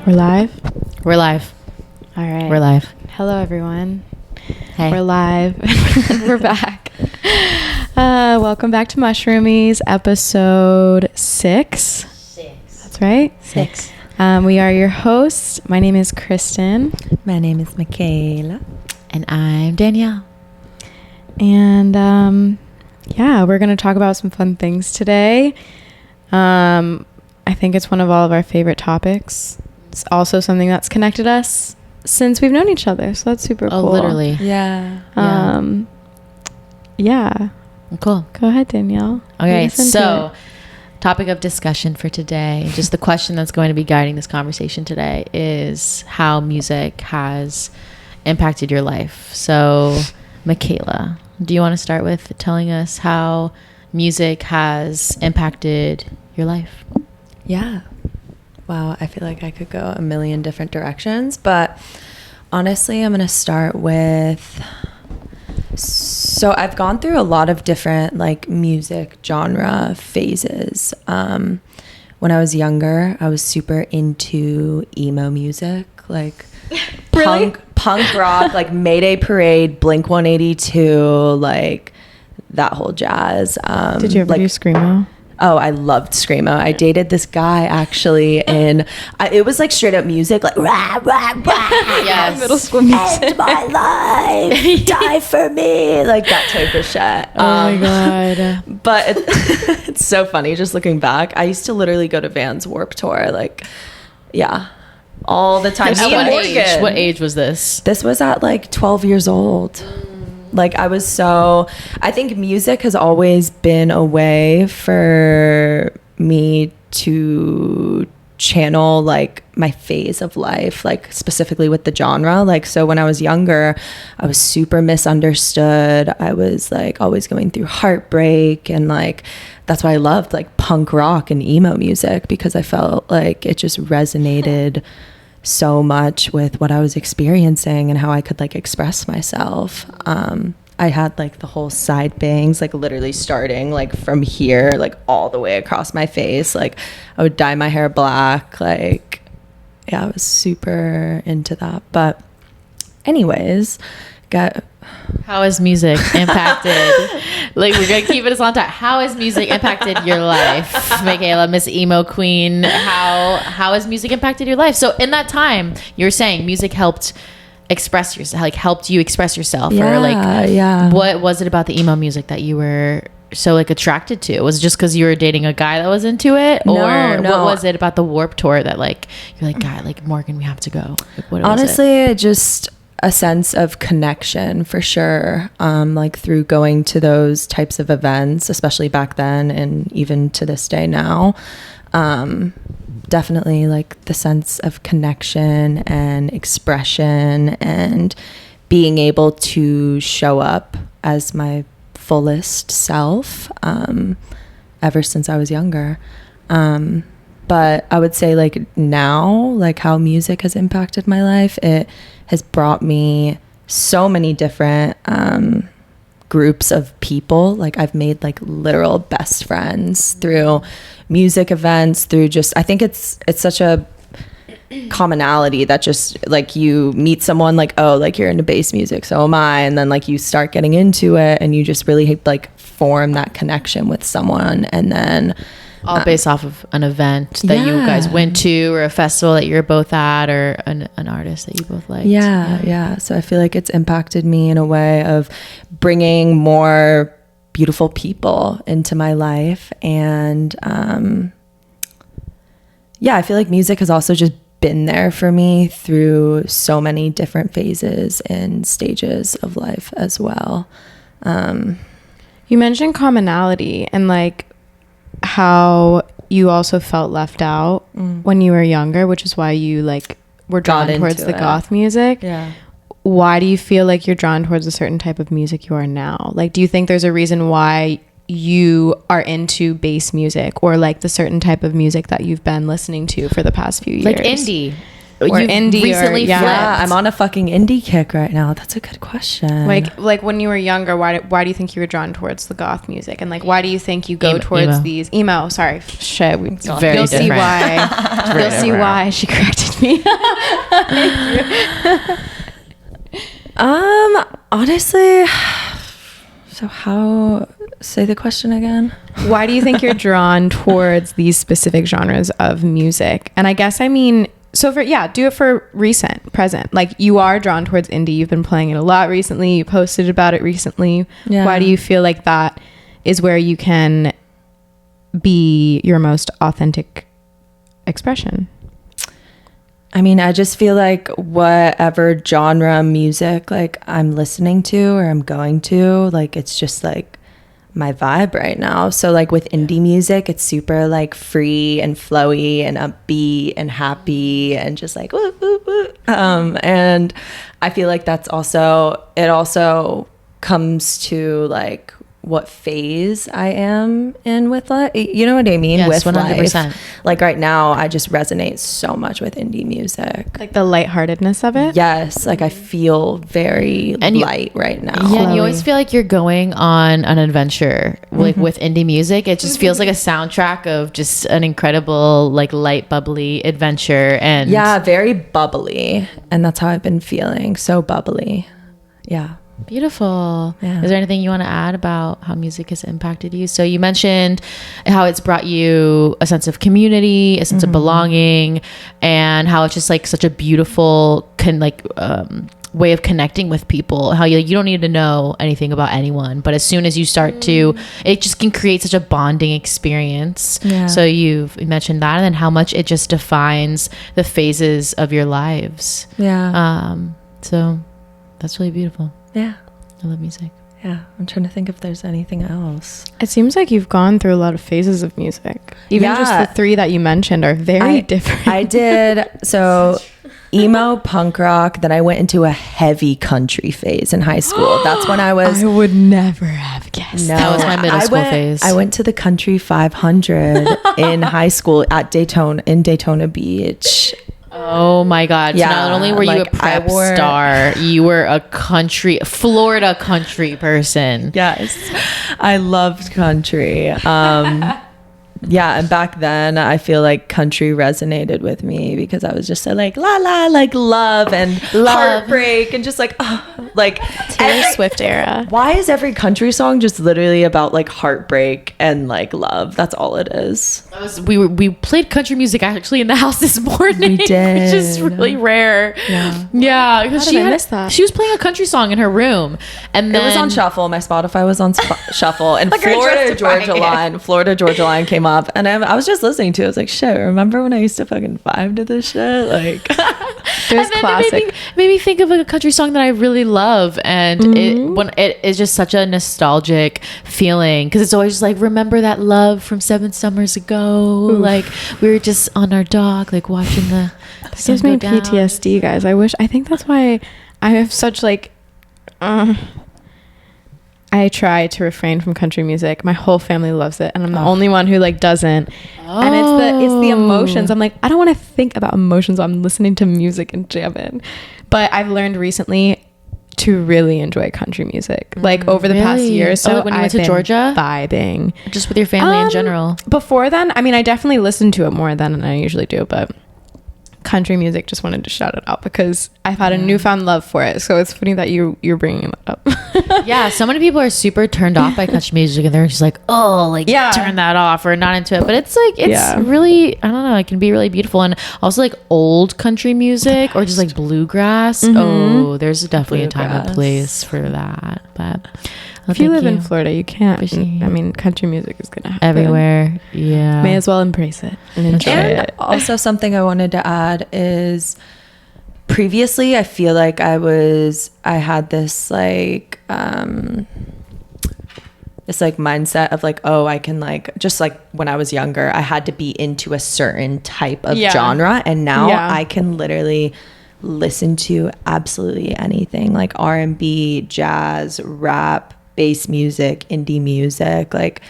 We're live? We're live. All right. We're live. Hello, everyone. Hey. We're live. We're back. Welcome back to Mushroomies, episode 6. That's right? 6. We are your hosts. My name is Kristen. My name is Michela. And I'm Danielle. And we're going to talk about some fun things today. I think it's one of all of our favorite topics. It's also something that's connected us since we've known each other. So that's super cool. Oh, literally. Yeah. Yeah. Cool. Go ahead, Danielle. Okay, so topic of discussion for today, just the question that's going to be guiding this conversation today is how music has impacted your life. So, Michela, do you want to start with telling us how music has impacted your life? Yeah. Wow, I feel like I could go a million different directions, but honestly, I'm going to start with... So I've gone through a lot of different like music genre phases. When I was younger, I was super into emo music, like Really? punk rock, like Mayday Parade, Blink 182, like that whole jazz. Did you ever do Screamo? Oh, I loved Screamo. I dated this guy actually it was like straight up music, like rah, rah, rah. Yes. Middle school music. End my life, die for me, like that type of shit. Oh my God. But it's so funny just looking back. I used to literally go to Vans Warped Tour, like, yeah, all the time. At what age? What age was this? This was at like 12 years old. Like I think music has always been a way for me to channel like my phase of life, like specifically with the genre. Like, so when I was younger, I was super misunderstood. I was like always going through heartbreak, and like that's why I loved like punk rock and emo music, because I felt like it just resonated so much with what I was experiencing and how I could like express myself. I had like the whole side bangs, like literally starting like from here, like all the way across my face. Like I would dye my hair black. Like, yeah, I was super into that. But anyways, How has music impacted, like we're going to keep it as long time. How has music impacted your life, Michela, Miss Emo Queen? How has music impacted your life? So in that time, you're saying music helped express yourself, like helped you express yourself, or like, what was it about the emo music that you were so like attracted to? Was it just because you were dating a guy that was into it, or what was it about the Warped Tour that like you're like, God, like Morgan, we have to go? Like, what honestly, it just a sense of connection for sure, like through going to those types of events, especially back then and even to this day now. Definitely like the sense of connection and expression and being able to show up as my fullest self ever since I was younger. But I would say like now, like how music has impacted my life, it has brought me so many different groups of people. Like I've made like literal best friends through music events, through just, I think it's such a commonality that just like you meet someone like, oh, like you're into bass music, so am I, and then like you start getting into it and you just really like form that connection with someone, and then all based off of an event that you guys went to, or a festival that you're both at, or an artist that you both liked. Yeah. So I feel like it's impacted me in a way of bringing more beautiful people into my life. And I feel like music has also just been there for me through so many different phases and stages of life as well. You mentioned commonality and like how you also felt left out when you were younger, which is why you like were drawn towards the goth music. Yeah. Why do you feel like you're drawn towards a certain type of music you are now? Like, do you think there's a reason why you are into bass music, or like the certain type of music that you've been listening to for the past few years? Like indie. or indie recently or, yeah. flipped? Yeah, I'm on a fucking indie kick right now. That's a good question. Like when you were younger, why do you think you were drawn towards the goth music? And like, why do you think you go towards these emo? Sorry, shit. Very you'll see different. why. You'll see why she corrected me. Honestly, so how? Say the question again. Why do you think you're drawn towards these specific genres of music? And I guess I mean, so do it for present. Like, you are drawn towards indie. You've been playing it a lot recently. You posted about it recently. Yeah. Why do you feel like that is where you can be your most authentic expression? I mean, I just feel like whatever genre music like I'm listening to or I'm going to, like, it's just like my vibe right now. So like with indie music, it's super like free and flowy and upbeat and happy and just like woo, woo, woo. And I feel like it also comes to like what phase I am in with life. You know what I mean? Yes, with 100%. life. Like right now, I just resonate so much with indie music. Like the lightheartedness of it? Yes, like I feel very light right now. Yeah, and you always feel like you're going on an adventure. Like with indie music, it just feels like a soundtrack of just an incredible, like light, bubbly adventure. And yeah, very bubbly. And that's how I've been feeling. So bubbly. Yeah. Beautiful. Yeah. Is there anything you want to add about how music has impacted you? So you mentioned how it's brought you a sense of community, a sense of belonging, and how it's just like such a beautiful way of connecting with people. How you don't need to know anything about anyone, but as soon as you start to, it just can create such a bonding experience. Yeah. So you've mentioned that, and then how much it just defines the phases of your lives. Yeah. So that's really beautiful. Yeah. I love music. Yeah. I'm trying to think if there's anything else. It seems like you've gone through a lot of phases of music. Even just the three that you mentioned are very different. I did. So emo, punk rock. Then I went into a heavy country phase in high school. That's when I was. I would never have guessed. No, That was my middle school phase. I went to the Country 500 in high school at Daytona Beach. Oh my God. So Yeah, not only were you a like, prep star, you were a Florida country person. Yes, I loved country. Yeah, and back then I feel like country resonated with me because I was just so like la la, like love and heartbreak and just like like Taylor Swift era. Why is every country song just literally about like heartbreak and like love? That's all it is. We played country music actually in the house this morning. We did. Which is really rare. Yeah. Because How did I miss that? She was playing a country song in her room. And then It was on shuffle. My Spotify was on shuffle, and Like you're Florida Georgia Line came up, and I was just listening to it. I was like, shit, remember when I used to fucking vibe to this shit? Like, It was classic. It made me think of a country song that I really love, and it is just such a nostalgic feeling because it's always just like, remember that love from 7 summers ago. Oof. Like we were just on our dock, like watching the This gives me PTSD, guys. I think that's why I have such like I try to refrain from country music. My whole family loves it, and I'm the only one who like doesn't. And it's the emotions. I'm like, I don't want to think about emotions while I'm listening to music and jamming. But I've learned recently to really enjoy country music. Like over the past year or so, when you went I've to been Georgia, vibing just with your family in general. Before then, I mean, I definitely listened to it more than I usually do, but country music, just wanted to shout it out because I've had a newfound love for it. So it's funny that you're bringing it up. Yeah, so many people are super turned off by country music, and they're just like, oh, like turn that off or not into it. But it's like really, I don't know, it can be really beautiful. And also like old country music or just like bluegrass. Oh, there's definitely a time and place for that. But if you live in Florida, you can't. I mean, country music is gonna happen everywhere. Yeah, may as well embrace it and enjoy it. Also, something I wanted to add is previously I feel like I had this like mindset of like, oh, I can like, just like when I was younger, I had to be into a certain type of genre, and now I can literally listen to absolutely anything, like R&B, jazz, rap, bass music, indie music. Like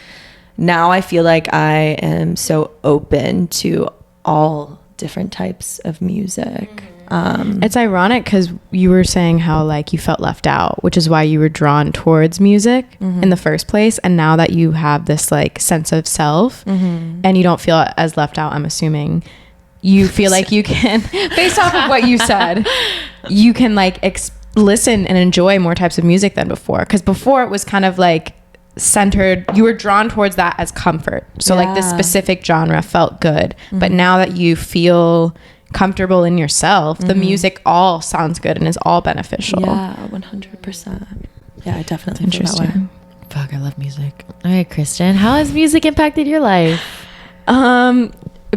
now I feel like I am so open to all different types of music. It's ironic because you were saying how like you felt left out, which is why you were drawn towards music in the first place. And now that you have this like sense of self and you don't feel as left out, I'm assuming you feel like you can, based off of what you said, you can like listen and enjoy more types of music than before. Because before it was kind of like centered, you were drawn towards that as comfort. So like this specific genre felt good. But now that you feel comfortable in yourself, the music all sounds good and is all beneficial. Yeah, 100%. Yeah, I definitely feel that way. Fuck, I love music. All right, Kristen, how has music impacted your life?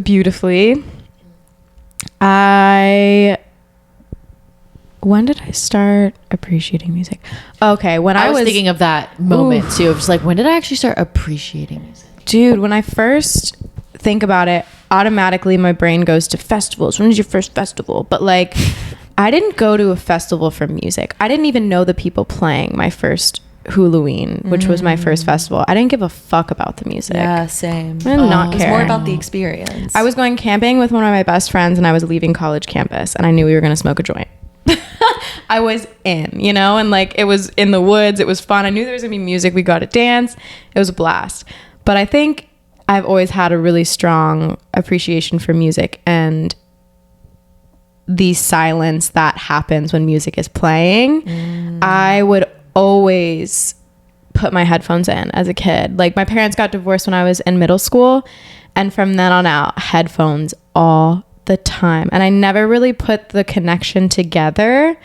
Beautifully. When did I start appreciating music? Okay, when I was thinking of that moment too, of just like, when did I actually start appreciating music? Dude, when I first think about it, automatically my brain goes to festivals. When was your first festival? But like, I didn't go to a festival for music. I didn't even know the people playing my first Halloween, which was my first festival. I didn't give a fuck about the music. Yeah, same. I did not care. It was more about the experience. I was going camping with one of my best friends and I was leaving college campus and I knew we were going to smoke a joint. I was in, you know, and like it was in the woods. It was fun. I knew there was going to be music. We got to dance. It was a blast. But I think I've always had a really strong appreciation for music and the silence that happens when music is playing. I would always put my headphones in as a kid. Like my parents got divorced when I was in middle school, and from then on out, headphones all the time. And I never really put the connection together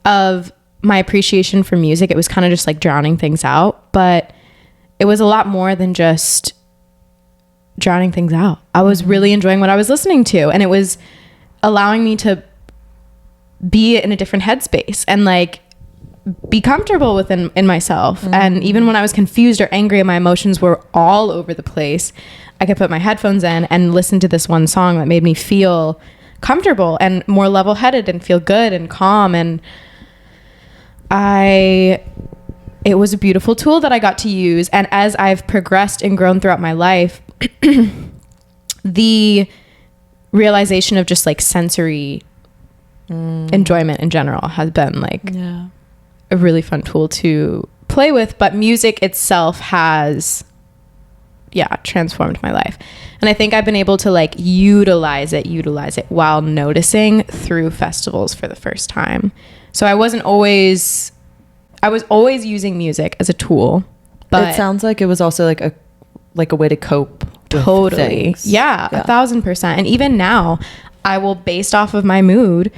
of my appreciation for music. It was kind of just like drowning things out, but it was a lot more than just drowning things out. I was really enjoying what I was listening to, and it was allowing me to be in a different headspace and like be comfortable in myself. And even when I was confused or angry and my emotions were all over the place, I could put my headphones in and listen to this one song that made me feel comfortable and more level-headed and feel good and calm. And it was a beautiful tool that I got to use. And as I've progressed and grown throughout my life, the realization of just like sensory enjoyment in general has been like a really fun tool to play with. But music itself has transformed my life, and I think I've been able to like utilize it while noticing through festivals for the first time. So I was always using music as a tool, but it sounds like it was also like a way to cope with totally things. yeah 1,000%. And even now I will, based off of my mood,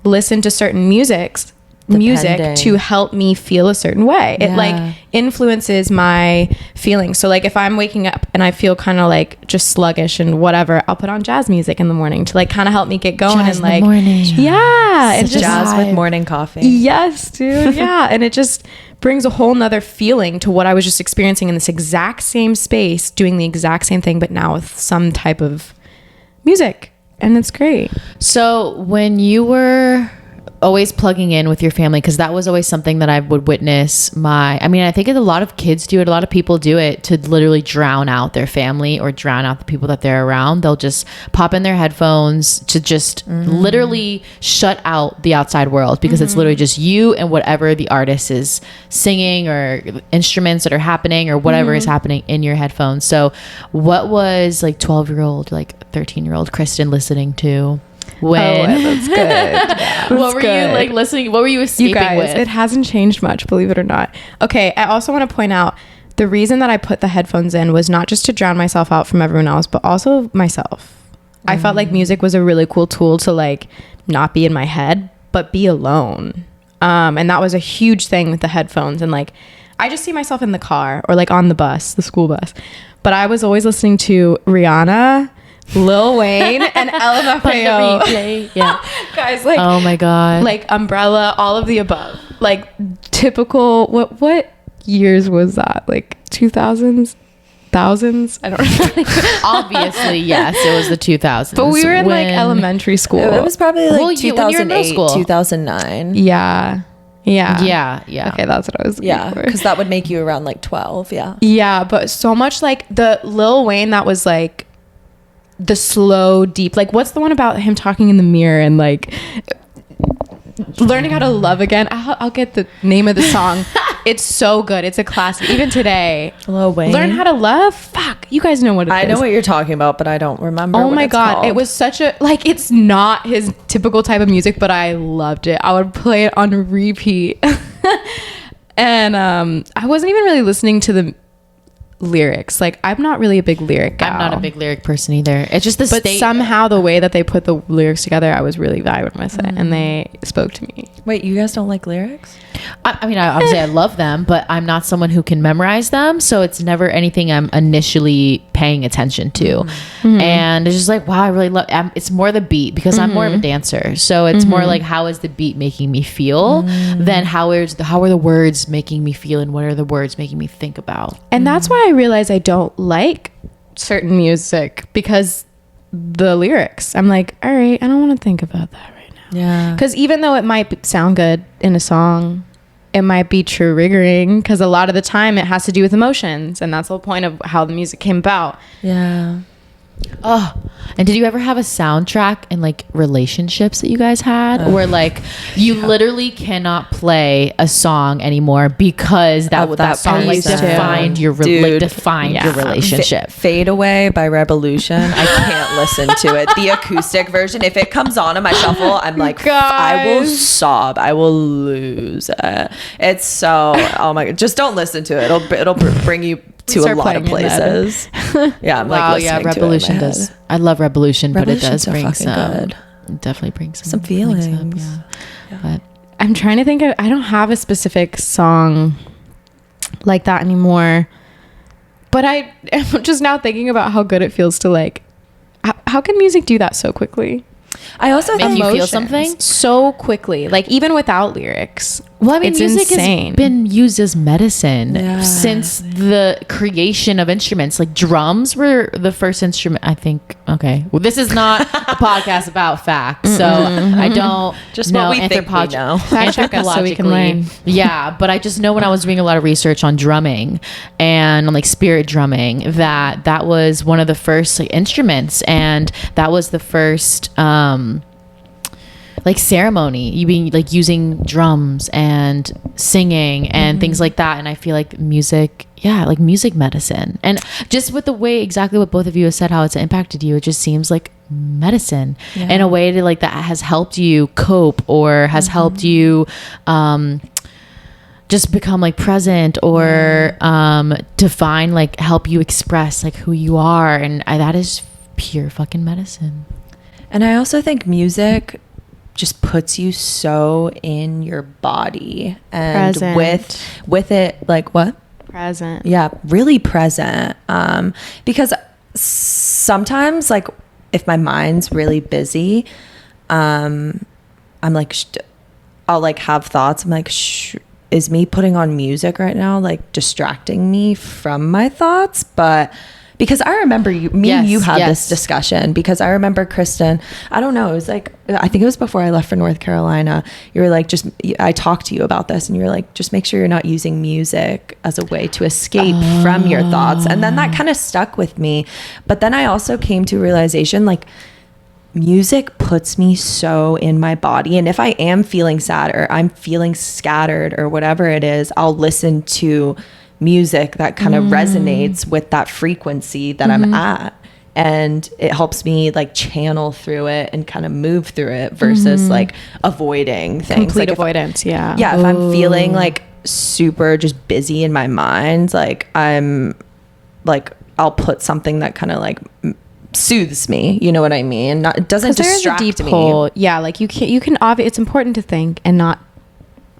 listen to certain music to help me feel a certain way. It like influences my feelings. So like if I'm waking up and I feel kind of like just sluggish and whatever, I'll put on jazz music in the morning to like kind of help me get going. Jazz and like in the morning. it's just Jazz with morning coffee. Yes, dude. Yeah. And it just brings a whole nother feeling to what I was just experiencing in this exact same space, doing the exact same thing, but now with some type of music. And it's great. So when you were always plugging in with your family, because that was always something that I would witness I think a lot of kids do it, a lot of people do it to literally drown out their family or drown out the people that they're around. They'll just pop in their headphones to just literally shut out the outside world, because it's literally just you and whatever the artist is singing or instruments that are happening or whatever is happening in your headphones. So what was like 12-year-old, like 13-year-old Kristen listening to when that's good. what were you like listening, what were you escaping you guys, with? It hasn't changed much, believe it or not. Okay, I also want to point out the reason that I put the headphones in was not just to drown myself out from everyone else, but also myself. I felt like music was a really cool tool to like not be in my head but be alone, and that was a huge thing with the headphones. And like I just see myself in the car or like on the bus, the school bus, but I was always listening to Rihanna, Lil Wayne, and LMFAO. Yeah. Guys, like, oh my God. like Umbrella, all of the above. Like typical, what years was that? Like 2000s? Thousands? I don't know. Obviously, yes, it was the 2000s. But we were in like elementary school. It was probably like Well, when you were in middle 2008, school. 2009. Yeah. Yeah. Okay, that's what I was Yeah, for. because that would make you around like 12. Yeah. Yeah, but so much like the Lil Wayne that was like the slow, deep, like what's the one about him talking in the mirror and like learning how to love again? I'll get the name of the song. It's so good. It's a classic. Even today. Lil Wayne. Learn how to love. Fuck, you guys know what it is. I know what you're talking about, but I don't remember. Oh what my it's god, called. it was such a like. It's not his typical type of music, but I loved it. I would play it on repeat, and I wasn't even really listening to the lyrics. Like, I'm not really a big lyric gal. I'm not a big lyric person either. It's just the but somehow the way that they put the lyrics together, I was really vibing with it, and they spoke to me. Wait, you guys don't like lyrics? I mean, obviously I love them, but I'm not someone who can memorize them, so it's never anything I'm initially paying attention to. And it's just like, wow, I really love it's more the beat, because I'm more of a dancer, so it's more like, how is the beat making me feel than how are the words making me feel, and what are the words making me think about. And that's why I realized I don't like certain music, because the lyrics, I'm like, all right, I don't want to think about that right now. Yeah. Because even though it might sound good in a song, it might be triggering, because a lot of the time it has to do with emotions, and that's the whole point of how the music came about. Yeah. Oh, and did you ever have a soundtrack in like relationships that you guys had, where like you literally cannot play a song anymore because that song like defined your your relationship? Fade Away by Rebelution. I can't listen to it. The acoustic version, if it comes on in my shuffle, I'm like, I will sob. I will lose it. It's so, oh my god, just don't listen to it. It'll bring you to a lot of places. Yeah, I'm like listening to Rebelution does. I love Rebelution, but it does so bring some good. It definitely brings some feelings. Yeah. But I'm trying to think I don't have a specific song like that anymore, but I am just now thinking about how good it feels to like, how can music do that so quickly? I also make think you feel something so quickly, like even without lyrics. Well, I mean, it's music insane. has been used as medicine since the creation of instruments. Like drums were the first instrument, I think. Okay, well, this is not a podcast about facts, so I don't just know what we think we know. Fact check us so we can learn. Yeah, but I just know when I was doing a lot of research on drumming and on like spirit drumming, that was one of the first like instruments, and that was the first like ceremony, you being like using drums and singing and things like that. And I feel like music, like music medicine, and just with the way exactly what both of you have said, how it's impacted you, it just seems like medicine in a way to like that has helped you cope, or has helped you just become like present, or define, like help you express like who you are, and that is pure fucking medicine. And I also think music just puts you so in your body, and present. with it, like what? Present. Yeah, really present. Because sometimes, like, if my mind's really busy, I'm like, I'll like have thoughts. I'm like, is me putting on music right now like distracting me from my thoughts? But because I remember you had this discussion, because I remember Kristen, I don't know, it was like, I think it was before I left for North Carolina. You were like, I talked to you about this, and you were like, just make sure you're not using music as a way to escape from your thoughts. And then that kind of stuck with me. But then I also came to a realization, like, music puts me so in my body, and if I am feeling sad or I'm feeling scattered or whatever it is, I'll listen to music that kind of resonates with that frequency that I'm at, and it helps me like channel through it and kind of move through it versus like avoiding things. Complete like avoidance. if I'm feeling like super just busy in my mind, like I'm like, I'll put something that kind of like soothes me, you know what I mean? It doesn't distract there's a deep me. pull. Yeah, like you can it's important to think and not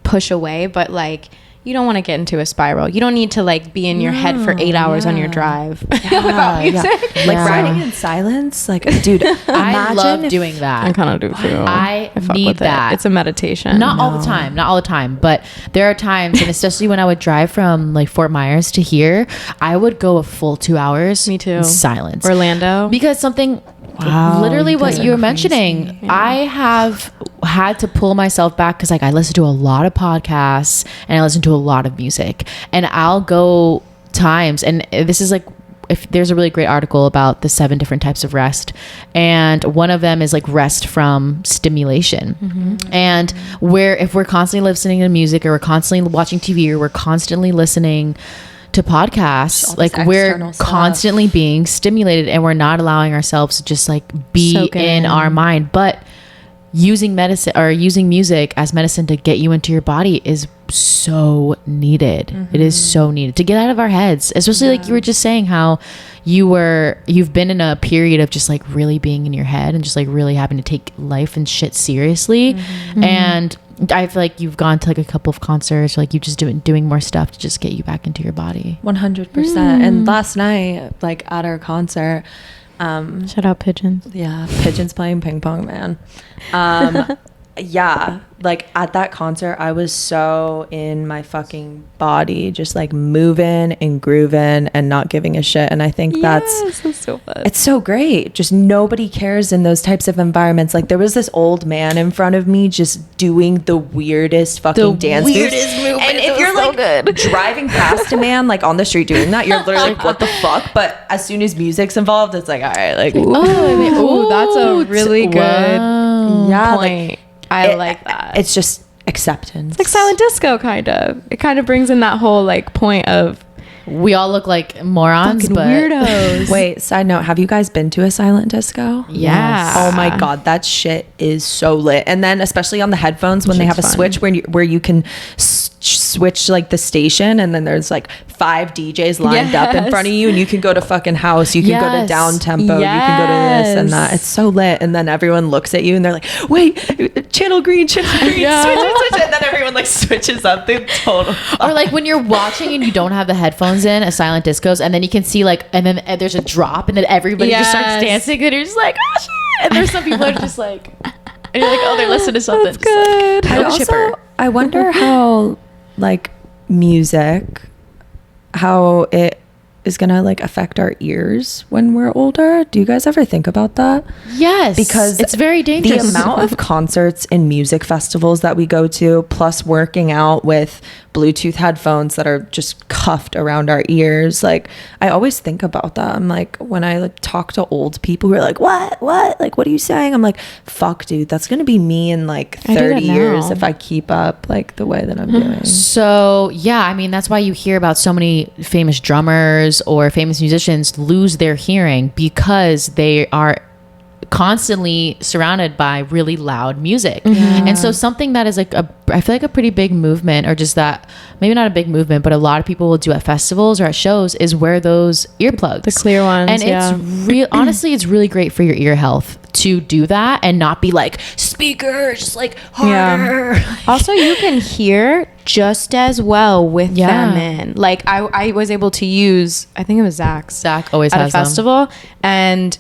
push away, but like you don't want to get into a spiral. You don't need to like be in your head for 8 hours on your drive without music. Like riding in silence. Like, dude, I love doing that. I kind of do too. I fuck need with that. It's a meditation. Not all the time, but there are times, and especially when I would drive from like Fort Myers to here, I would go a full 2 hours. Me too. In silence. Orlando. Because something, literally what you were mentioning, I have had to pull myself back, because like I listen to a lot of podcasts and I listen to a lot of music, and I'll go times, and this is like if there's a really great article about the 7 different types of rest, and one of them is like rest from stimulation. And if we're constantly listening to music, or we're constantly watching TV, or we're constantly listening to podcasts, like we're constantly being stimulated, and we're not allowing ourselves to just like be in our mind. But using medicine or using music as medicine to get you into your body is so needed. It is so needed to get out of our heads, especially like you were just saying how you've been in a period of just like really being in your head and just like really having to take life and shit seriously. And I feel like you've gone to like a couple of concerts, or like you just doing more stuff to just get you back into your body. 100%. And last night, like at our concert, shout out Pigeons. Yeah, Pigeons playing ping pong, man. Yeah, like at that concert, I was so in my fucking body, just like moving and grooving and not giving a shit. And I think that's so fun. It's so great. Just nobody cares in those types of environments. Like there was this old man in front of me just doing the weirdest fucking dance moves. And if you're like driving past a man like on the street doing that, you're literally like, what the fuck? But as soon as music's involved, it's like, all right, like, oh, that's a really good point. Like, I like that. It's just acceptance. It's like silent disco, kind of. It kind of brings in that whole like point of we all look like morons, fucking but weirdos. Wait, side note, have you guys been to a silent disco? Yeah. Oh my god, that shit is so lit. And then especially on the headphones when they have a switch where you can switch like the station, and then there's like 5 DJs lined up in front of you, and you can go to fucking house, you can go to down tempo, you can go to this and that. It's so lit. And then everyone looks at you and they're like, wait, channel green, switch, and then everyone like switches up the total. Or like when you're watching and you don't have the headphones in a silent discos, and then you can see like, and then there's a drop, and then everybody just starts dancing, and you're just like, oh shit. And there's some people that are just like, and you're like, oh, they're listening to something. That's good. Like, I wonder how like music, how it is gonna like affect our ears when we're older. Do you guys ever think about that? Yes, because it's very dangerous. The amount of concerts and music festivals that we go to, plus working out with Bluetooth headphones that are just cuffed around our ears, like I always think about that. I'm like, when I like talk to old people who are like, what like, what are you saying? I'm like, fuck dude, that's gonna be me in like 30 years if I keep up like the way that I'm doing. So yeah, I mean, that's why you hear about so many famous drummers or famous musicians lose their hearing, because they are constantly surrounded by really loud music. And so something that is like I feel like a pretty big movement, or just that, maybe not a big movement, but a lot of people will do at festivals or at shows, is wear those earplugs, the clear ones. And it's real, honestly, it's really great for your ear health to do that and not be like speakers just like harder. Also, you can hear just as well with them in. Like I was able to use, I think it was Zach always at has a festival them. And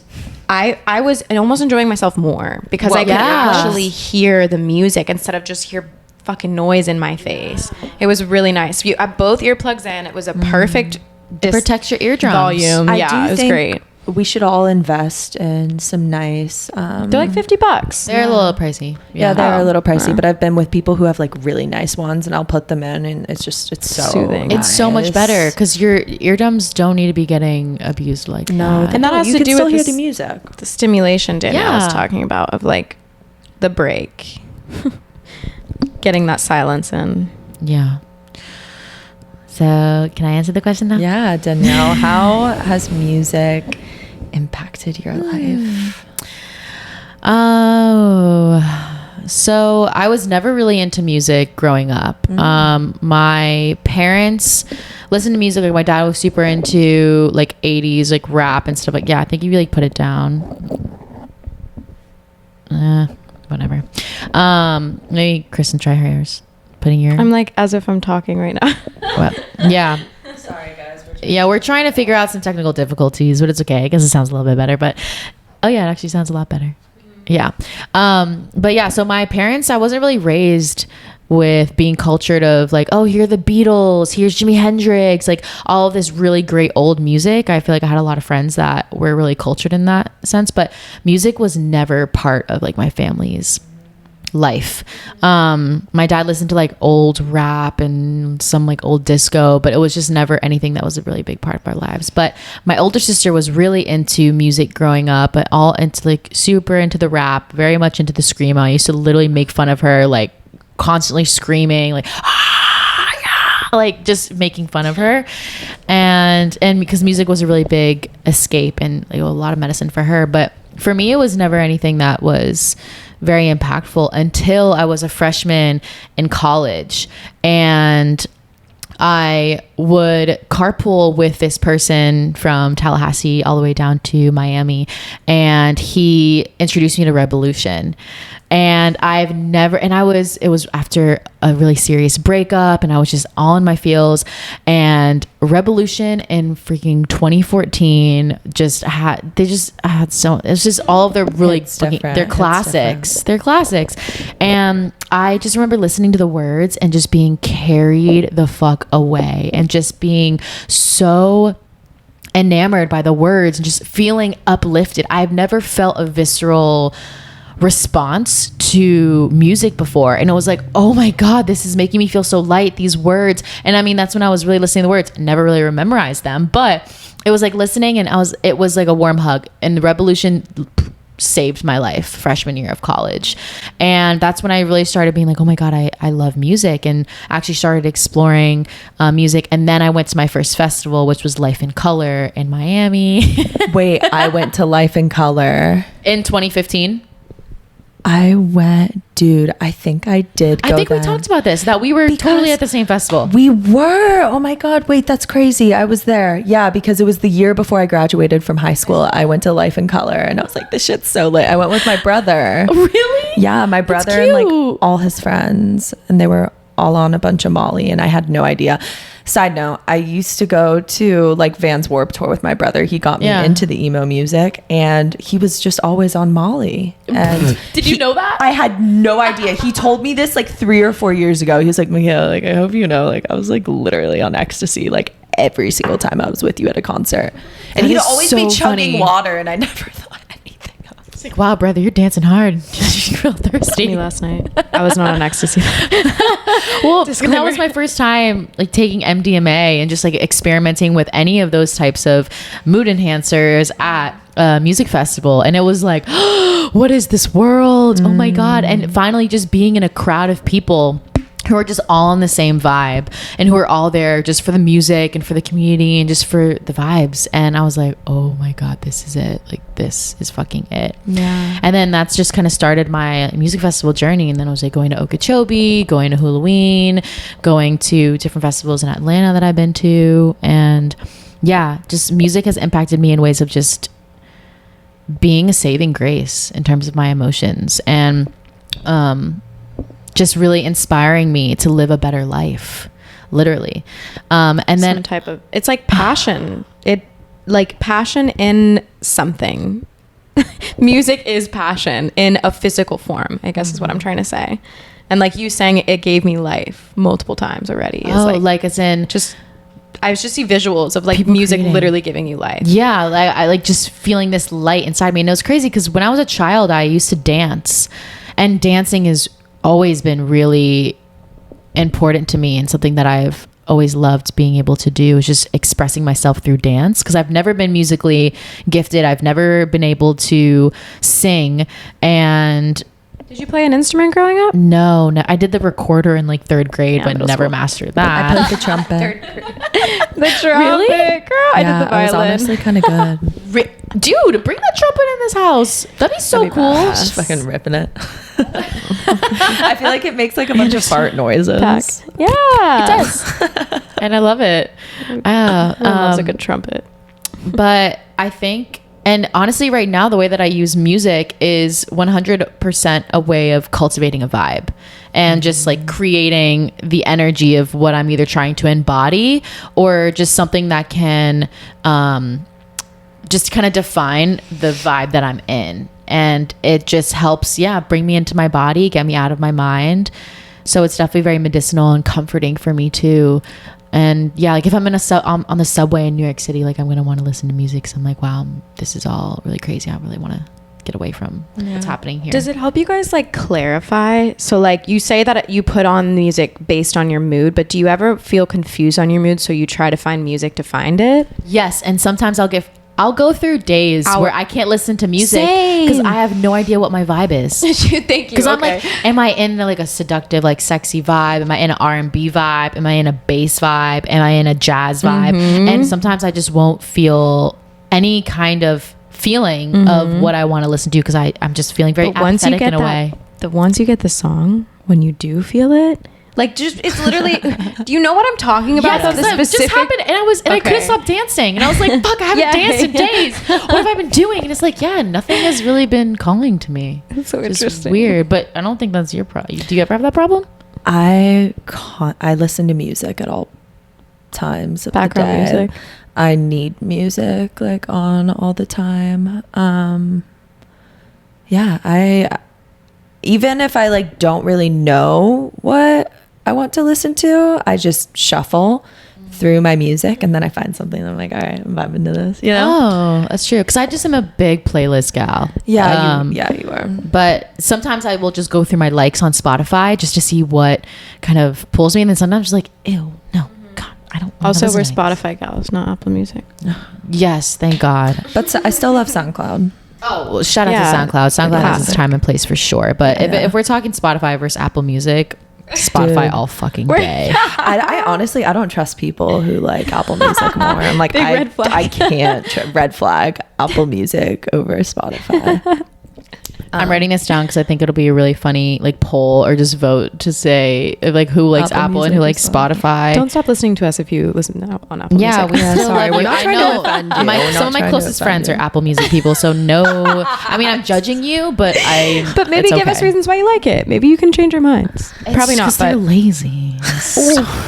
I was almost enjoying myself more because I could actually hear the music instead of just hear fucking noise in my face. It was really nice. You had both earplugs in. It was a perfect protects your eardrums volume. It was great. We should all invest in some nice they're like $50. They're a little pricey. Yeah, they're a little pricey, but I've been with people who have like really nice ones, and I'll put them in, and it's so soothing. nice. It's so much better because your eardrums don't need to be getting abused like that. And that has to do with the music, the stimulation Danielle was talking about, of like the break, getting that silence in. Yeah. So can I answer the question now? Yeah, Danielle, how has music impacted your life? So I was never really into music growing up. My parents listened to music. Like my dad was super into like 80s like rap and stuff. Like, yeah, I think you like put it down. Whatever. Maybe Kristen, try hers. Putting your... I'm like as if I'm talking right now. Well, yeah. Sorry guys. We're trying to figure out some technical difficulties, but it's okay. I guess it sounds a little bit better, but oh yeah, it actually sounds a lot better. Yeah. But yeah, so my parents, I wasn't really raised with being cultured of like, oh, here are the Beatles, here's Jimi Hendrix, like all of this really great old music. I feel like I had a lot of friends that were really cultured in that sense, but music was never part of like my family's life. My dad listened to like old rap and some like old disco, but it was just never anything that was a really big part of our lives. But my older sister was really into music growing up, but all into like super into the rap, very much into the screamo. I used to literally make fun of her, like constantly screaming, like like just making fun of her, and because music was a really big escape and like a lot of medicine for her. But for me, it was never anything that was very impactful until I was a freshman in college, and I would carpool with this person from Tallahassee all the way down to Miami, and he introduced me to Rebelution. And it was after a really serious breakup, and I was just all in my feels. And Rebelution in freaking 2014 it was just all of their really they're classics. They're classics. And I just remember listening to the words and just being carried the fuck away, and just being so enamored by the words and just feeling uplifted. I've never felt a visceral response to music before, and it was like, oh my god, this is making me feel so light, these words. And I mean, that's when I was really listening to the words. I never really memorized them, but it was like listening, and it was like a warm hug. And the Rebelution saved my life freshman year of college, and that's when I really started being like, oh my god, I love music, and actually started exploring music. And then I went to my first festival, which was Life in Color in Miami. Wait, I went to Life in Color in 2015. I went, dude, I think I did go. I think we talked about this, that we were totally at the same festival. We were. Oh my God. Wait, that's crazy. I was there. Yeah, because it was the year before I graduated from high school. I went to Life in Color, and I was like, this shit's so lit. I went with my brother. Really? Yeah, my brother and like all his friends, and they were all on a bunch of Molly, and I had no idea. Side note, I used to go to like Vans Warped Tour with my brother. He got me into the emo music, and he was just always on Molly. And did you know that? I had no idea. He told me this like 3 or 4 years ago. He was like, Michela, like, I hope you know, like, I was like literally on ecstasy like every single time I was with you at a concert. And he'd always be chugging water, and I never thought anything of it. It's like, wow, brother, you're dancing hard. You feel thirsty. Me last night. I was not on ecstasy. Well, that was my first time like taking MDMA and just like experimenting with any of those types of mood enhancers at a music festival. And it was like, oh, what is this world? Oh my God. And finally just being in a crowd of people who are just all on the same vibe, and who are all there just for the music and for the community and just for the vibes. And I was like, oh my God, this is it. Like, this is fucking it. Yeah. And then that's just kind of started my music festival journey. And then I was like going to Okeechobee, going to Halloween, going to different festivals in Atlanta that I've been to. And yeah, just music has impacted me in ways of just being a saving grace in terms of my emotions, and just really inspiring me to live a better life, literally. And then some type of, it's like passion. It like passion in something. Music is passion in a physical form, I guess is what I'm trying to say. And like you saying, it gave me life multiple times already. It's like as in just, I just see visuals of like people music creating. literally giving you life. Yeah, like I like just feeling this light inside me. And it was crazy because when I was a child, I used to dance, and dancing has always been really important to me, and something that I've always loved being able to do is just expressing myself through dance, because I've never been musically gifted. I've never been able to sing. And did you play an instrument growing up? No, I did the recorder in like 3rd grade, but never mastered that. I played the trumpet. The trumpet, Really? Girl, I did the violin. I was honestly kind of good. Dude, bring the trumpet in this house. That'd be so cool. Just fucking ripping it. I feel like it makes like a bunch of fart noises. Yeah, it does. And I love it. loves a good trumpet. But I think, and honestly right now, the way that I use music is 100% a way of cultivating a vibe, and just like creating the energy of what I'm either trying to embody, or just something that can just kind of define the vibe that I'm in. And it just helps, bring me into my body, get me out of my mind. So it's definitely very medicinal and comforting for me too. And yeah, like if I'm in on the subway in New York City, like I'm going to want to listen to music. So I'm like, wow, this is all really crazy. I really want to get away from what's happening here. Does it help you guys like clarify? So like you say that you put on music based on your mood, but do you ever feel confused on your mood, so you try to find music to find it? Yes, and sometimes I'll go through days where I can't listen to music because I have no idea what my vibe is. Thank you. Because I'm like, am I in like a seductive, like sexy vibe? Am I in an R&B vibe? Am I in a bass vibe? Am I in a jazz vibe? And sometimes I just won't feel any kind of feeling of what I want to listen to because I'm just feeling very apathetic in a way. Once you get the song, when you do feel it, like just it's literally. Do you know what I'm talking about? Yes, though, it just happened, and I couldn't stop dancing, and I was like, "Fuck, I haven't danced in days. What have I been doing?" And it's like, yeah, nothing has really been calling to me. It's so It's interesting. weird, but I don't think that's your problem. Do you ever have that problem? I listen to music at all times of Background the day. music. I need music like on all the time. I even if I like don't really know what I want to listen to, I just shuffle through my music and then I find something and I'm like, all right, I'm vibing to this, you know? Oh, that's true. Because I just am a big playlist gal. Yeah, you are. But sometimes I will just go through my likes on Spotify just to see what kind of pulls me. And then sometimes it's like, ew, no, God, I don't wanna Also, we're listen to this. Spotify gals, not Apple Music. Yes, thank God. But I still love SoundCloud. Oh, well, shout out Yeah. to SoundCloud. SoundCloud has its Classic. time and place for sure. But if we're talking Spotify versus Apple Music, Spotify Dude. all fucking day. I honestly, I don't trust people who like Apple Music more. I'm like, Big red flag. I can't red flag Apple Music over Spotify. I'm writing this down because I think it'll be a really funny like poll or just vote to say like who likes Apple and who likes Spotify. Don't stop listening to us if you listen on Apple Yeah, Music. we still sorry, love we're you. not I trying to know. offend you. We're not Some of my trying to closest offend friends you. are Apple Music people, so no. I mean, I'm judging you, but But maybe it's give us okay. reasons why you like it. Maybe you can change your minds. Probably not, because they're but lazy.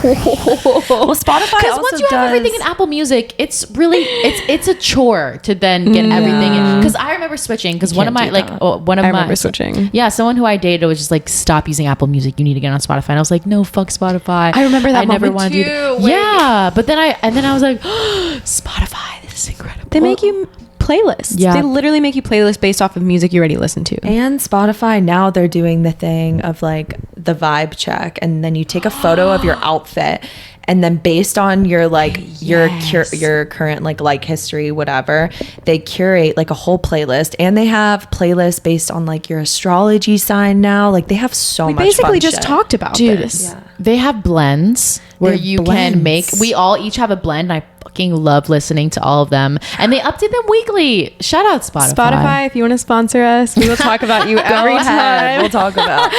Well, Spotify Because also once you have everything in Apple Music, it's really it's a chore to then get everything in. Because I remember switching because one of my can't do that. one of I my remember switching. Yeah, someone who I dated was just like, stop using Apple Music. You need to get on Spotify. And I was like, no, fuck Spotify. I remember that I never moment wanted to do too, that. where- Yeah, but then I was like, Spotify, this is incredible. they make you playlists. Yeah. They literally make you playlists based off of music you already listen to. And Spotify, now they're doing the thing of like the vibe check, and then you take a photo of your outfit, and then based on your like your current like history, whatever, they curate like a whole playlist, and they have playlists based on like your astrology sign now. Like they have so We much basically fun just shit. talked about Dude, this. Yeah. they have blends where They have you can make. blends. We all each have a blend. And I fucking love listening to all of them, and they update them weekly. Shout out Spotify. Spotify, if you want to sponsor us, we will talk about you every Go ahead. time. We'll talk about.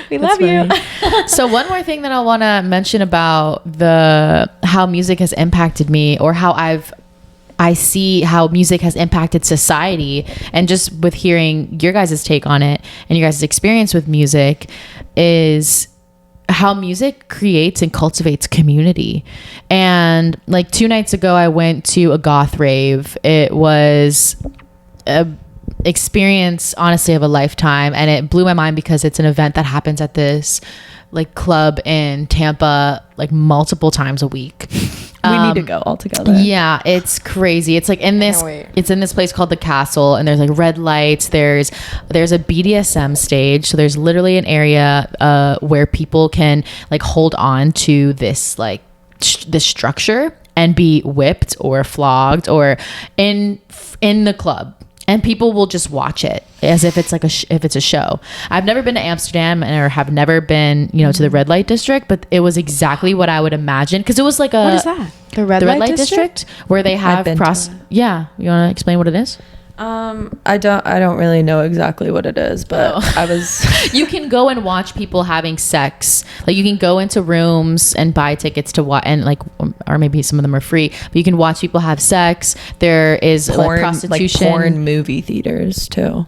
We love you. So one more thing that I want to mention about how music has impacted me, or how I see how music has impacted society, and just with hearing your guys' take on it and your guys' experience with music, is how music creates and cultivates community. And like 2 nights ago, I went to a goth rave. It was a experience, honestly, of a lifetime, and it blew my mind because it's an event that happens at this like club in Tampa like multiple times a week. We need to go all together. Yeah, it's crazy. It's like in this wait. it's in this place called the Castle, and there's like red lights, there's a BDSM stage, so there's literally an area where people can like hold on to this like this structure and be whipped or flogged or in the club, and people will just watch it as if it's like if it's a show. I've never been to Amsterdam or have never been, to the red light district, but it was exactly what I would imagine, because it was like What is that? The red light district? where they have been to Yeah, you want to explain what it is? I don't really know exactly what it is, but I was. You can go and watch people having sex. Like you can go into rooms and buy tickets to watch, and like, or maybe some of them are free, but you can watch people have sex. There is porn, like prostitution. like porn movie theaters too.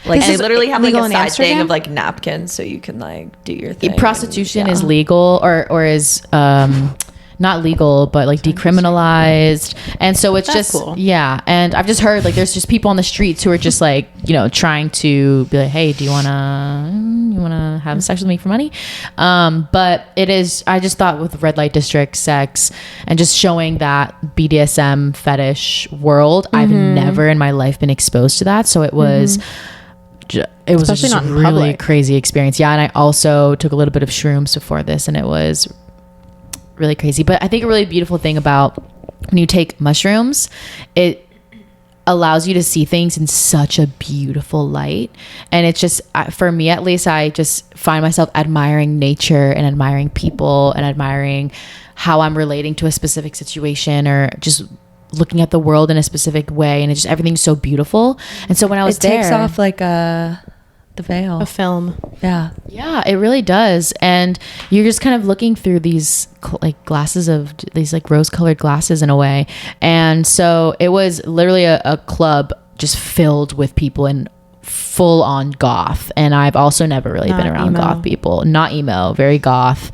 Like This they is literally have like legal a in side thing Amsterdam? of like napkins, so you can like do your thing. Prostitution and, is legal, or is not legal, but like decriminalized. And so it's That's just cool. yeah. And I've just heard like there's just people on the streets who are just like, you know, trying to be like, hey, do you wanna have sex with me for money? But it is, I just thought with red light district sex and just showing that BDSM fetish world, I've never in my life been exposed to that. So it was it was Especially just not a in really public. crazy experience. Yeah. And I also took a little bit of shrooms before this, and it was really crazy. But I think a really beautiful thing about when you take mushrooms, it allows you to see things in such a beautiful light. And it's just, for me at least, I just find myself admiring nature and admiring people and admiring how I'm relating to a specific situation, or just looking at the world in a specific way. And it's just, everything's so beautiful. And so when I was It takes there, off like the veil. A film. Yeah. yeah, it really does. And you're just kind of looking through these like glasses of these like rose colored glasses in a way. And so it was literally a club just filled with people in full on goth. And I've also never really Not been around emo. goth people. Not emo, very goth.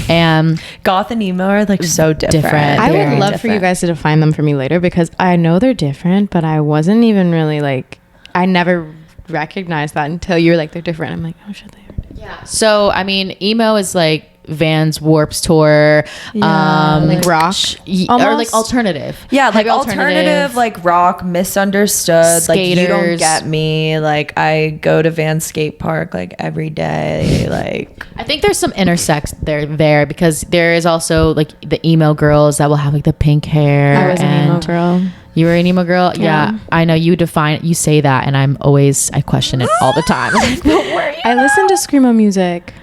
And Goth and emo are like so different. I Very would love for you different. guys to define them for me later, because I know they're different, but I wasn't even really like, I never recognized that until you're like, they're different. I'm like, oh shit, they are. yeah. So I mean, emo is like Vans Warp's Tour, Like rock, or almost? like alternative. Yeah, like Heavy alternative, like rock, misunderstood. Like you don't Skaters. get me. Like I go to Van Skate Park like every day. Like I think there's some intersex there because there is also like the emo girls that will have like the pink hair. I was an emo and- girl. You were an emo girl? Yeah. Yeah. I know you say that, and I question it all the time. I listened to screamo music.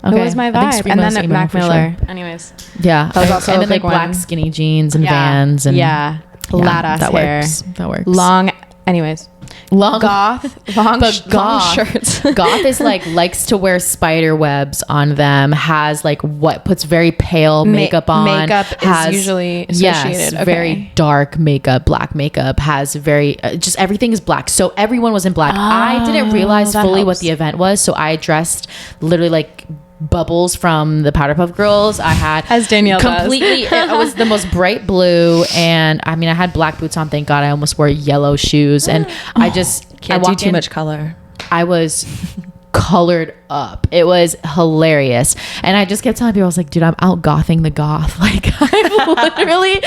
It was my I think vibe. And screamo's then emo Mac for Miller. sure. Anyways. Yeah. That was also and a then like big black one. skinny jeans and Vans and yeah. Flat ass that hair. works. That works. Long. Anyways. long Goth. Long, But long goth, shirts. goth is like likes to wear spider webs on them. Has like what puts very pale makeup on. Makeup has, is usually associated. Yes, Okay. very dark makeup, black makeup. Has very just everything is black. So everyone was in black. I didn't realize that fully helps. what the event was. So I dressed literally like Bubbles from the Powderpuff Girls. I had As Danielle does. completely. It was the most bright blue, and I mean, I had black boots on. Thank God. I almost wore yellow shoes, and I just can't I do walked too in- much color. I was colored up. It was hilarious. And I just kept telling people, I was like, dude, I'm out-gothing the goth. Like, I'm literally,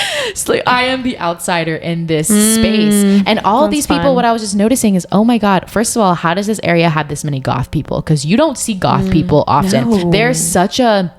I am the outsider in this space. And all of that's these people, fun. what I was just noticing is, oh my God, first of all, how does this area have this many goth people? Because you don't see goth people often. No. There's such a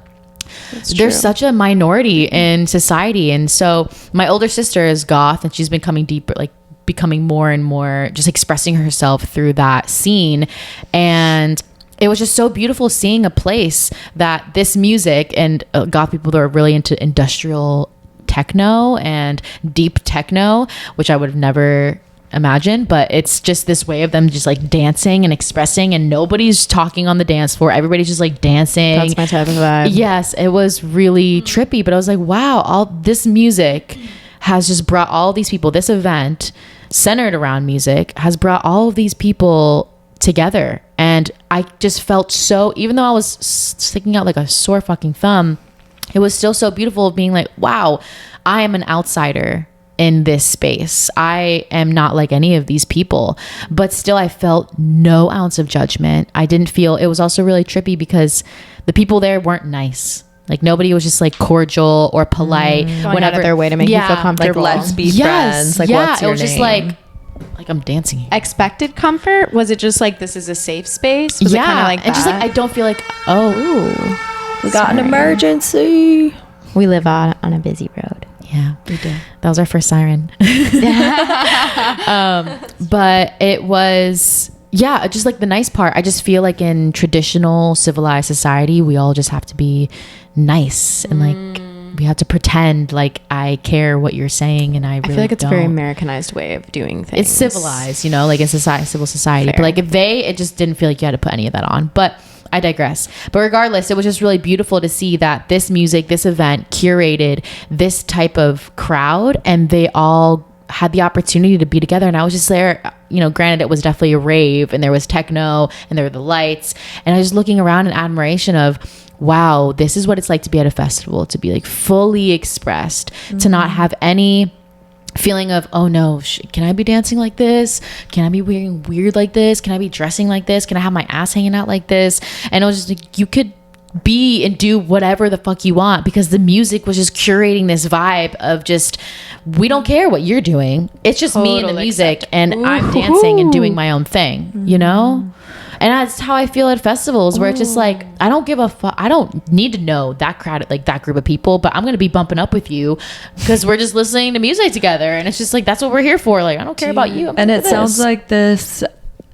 minority in society. And so my older sister is goth, and she's been coming deeper, like becoming more and more just expressing herself through that scene. And it was just so beautiful seeing a place that this music and goth people that are really into industrial techno and deep techno, which I would have never imagined, but it's just this way of them just like dancing and expressing, and nobody's talking on the dance floor. Everybody's just like dancing. That's my type of vibe. Yes, it was really trippy, but I was like, wow, all this music has just brought all these people. This event centered around music has brought all of these people together. And I just felt so, even though I was sticking out like a sore fucking thumb, it was still so beautiful of being like, wow, I am an outsider in this space. I am not like any of these people, but still I felt no ounce of judgment. I didn't feel, it was also really trippy because the people there weren't nice. Like nobody was just like cordial or polite. Going out of their way to make you feel Like comfortable. let's be friends. Like yeah, what's it your was just name? like I'm dancing here. Expected comfort? Was it just like, this is a safe space? Was it Yeah, kind of like and just like I that? don't feel like, oh, We got an emergency. We live on a busy road. yeah, we did. That was our first siren. But it was, yeah, just like the nice part. I just feel like in traditional civilized society, we all just have to be nice and like we have to pretend like I care what you're saying, and I really I feel like it's a very don't. Americanized way of doing things. It's civilized, you know, like in society, civil society. Fair. But like it just didn't feel like you had to put any of that on. But I digress. But regardless, it was just really beautiful to see that this music, this event curated this type of crowd, and they all had the opportunity to be together. And I was just there granted, it was definitely a rave, and there was techno, and there were the lights, and I was just looking around in admiration of, wow, this is what it's like to be at a festival, to be like fully expressed, to not have any feeling of, oh no, can I be dancing like this? Can I be wearing weird like this? Can I be dressing like this? Can I have my ass hanging out like this? And it was just like, you could be and do whatever the fuck you want, because the music was just curating this vibe of just, we don't care what you're doing, it's just me and the music, and I'm dancing and doing my own thing, you know? And that's how I feel at festivals, where it's just like, I don't give a fuck. I don't need to know that crowd, like that group of people, but I'm going to be bumping up with you because we're just listening to music together. And it's just like, that's what we're here for. Like, I don't care about you. And it sounds like this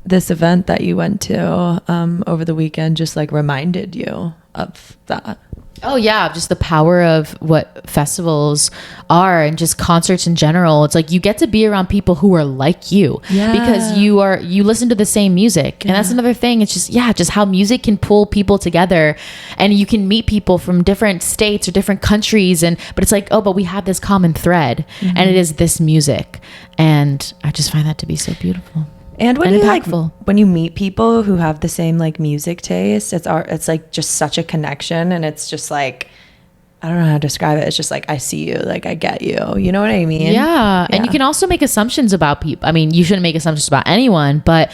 event that you went to over the weekend just like reminded you of that. Oh yeah, just the power of what festivals are, and just concerts in general. It's like you get to be around people who are like you, because you listen to the same music. And that's another thing. It's just how music can pull people together, and you can meet people from different states or different countries, but it's like, oh, but we have this common thread, and it is this music. And I just find that to be so beautiful. And when you meet people who have the same like music taste, it's like just such a connection, and it's just like, I don't know how to describe it. It's just like, I see you, like I get you. You know what I mean? Yeah. And you can also make assumptions about people. I mean, you shouldn't make assumptions about anyone, but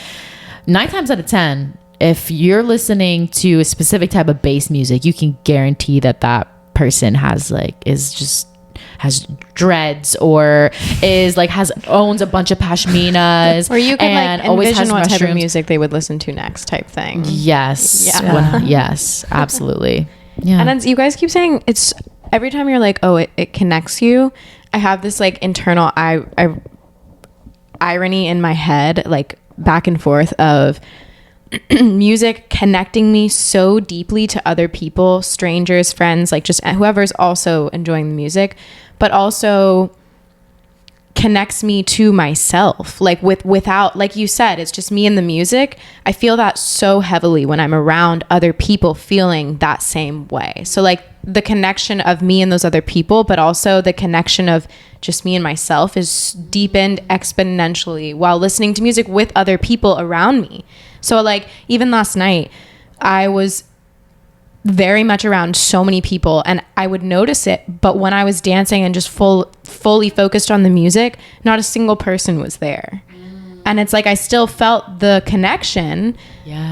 9 times out of 10, if you're listening to a specific type of bass music, you can guarantee that person has dreads, or owns a bunch of pashminas, or you can like always envision has what mushrooms. type of music they would listen to next, type thing. Yes. Yes, absolutely. Yeah. And then you guys keep saying, it's every time you're like, oh, it connects you, I have this like internal irony in my head, like back and forth of music connecting me so deeply to other people, strangers, friends, like just whoever's also enjoying the music, but also connects me to myself, like without, like you said, it's just me and the music. I feel that so heavily when I'm around other people feeling that same way. So like the connection of me and those other people, but also the connection of just me and myself is deepened exponentially while listening to music with other people around me. So like even last night, I was very much around so many people, and I would notice it, but when I was dancing and just fully focused on the music, not a single person was there. And it's like I still felt the connection,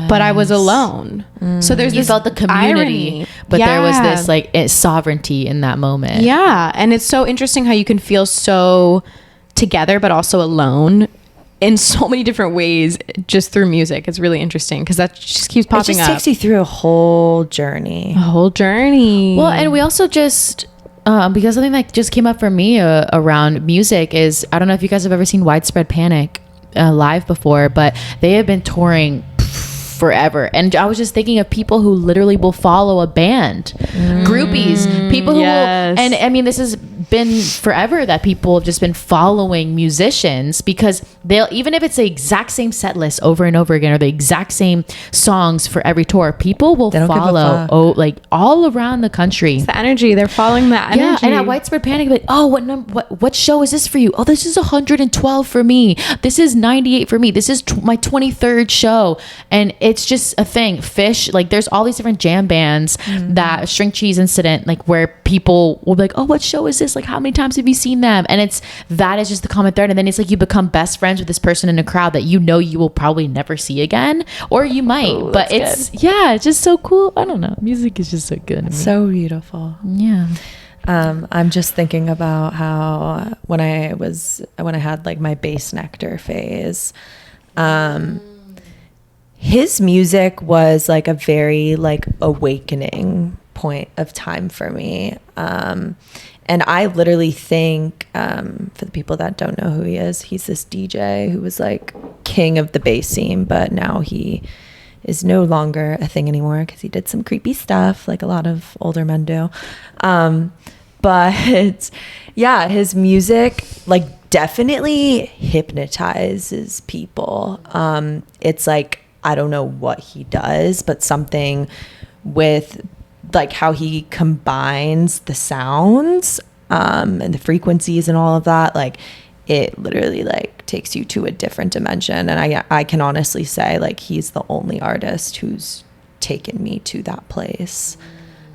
but I was alone. So there's you this felt the community, irony. but there was this like sovereignty in that moment. Yeah, and it's so interesting how you can feel so together but also alone in so many different ways just through music. It's really interesting because that just keeps popping up. It just takes you through a whole journey. Well, and we also just because something that just came up for me around music is, I don't know if you guys have ever seen Widespread Panic live before, but they have been touring forever, and I was just thinking of people who literally will follow a band, groupies, people who will, and I mean, this has been forever that people have just been following musicians, because they'll, even if it's the exact same set list over and over again, or the exact same songs for every tour, people will follow like all around the country. It's the energy, they're following that energy. Yeah, and at Widespread Panic, like, oh, what show is this for you? Oh, this is 112 for me. This is 98 for me. This is my 23rd show. And it's just a thing. Fish, like there's all these different jam bands, that String Cheese Incident, like where people will be like, oh, what show is this? Like, how many times have you seen them? And that is just the common thread. And then it's like you become best friends with this person in a crowd that you know you will probably never see again, or you might. But it's it's just so cool. I don't know. Music is just so good. So beautiful. Yeah. I'm just thinking about how when I had like my Bassnectar phase, his music was like a very like awakening point of time for me. And I literally think, for the people that don't know who he is, he's this DJ who was like king of the bass scene, but now he is no longer a thing anymore because he did some creepy stuff like a lot of older men do. But yeah, his music like definitely hypnotizes people. It's like, I don't know what he does, but something with like how he combines the sounds and the frequencies and all of that, like it literally like takes you to a different dimension. And I can honestly say like he's the only artist who's taken me to that place.